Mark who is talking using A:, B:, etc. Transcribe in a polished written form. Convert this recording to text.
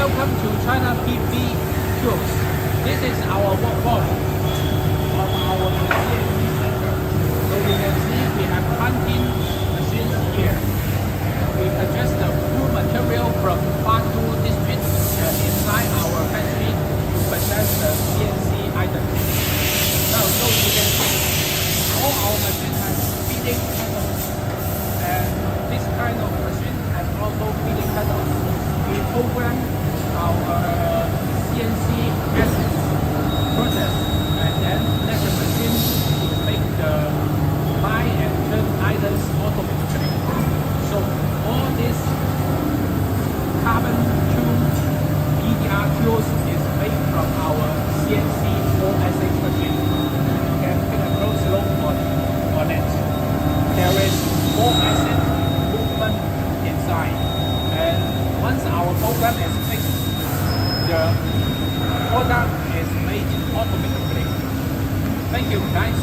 A: Welcome to China PV Tools. This is our workshop of our CNC center. So you can see we have hunting machines here. We purchased the full material from Batu district inside our factory to process the CNC items. Now, so you can see all our machines have feeding panels, and this kind of machine has also feeding panels. We program our CNC assets process and then let the machine to make the buy and turn items automatically. So all these carbon tools, EDR tools is made from our CNC 4SH machine. You can take a close look on it. There is 4-axis movement inside, and once our program is fixed, the product is made automatically. Thank you guys.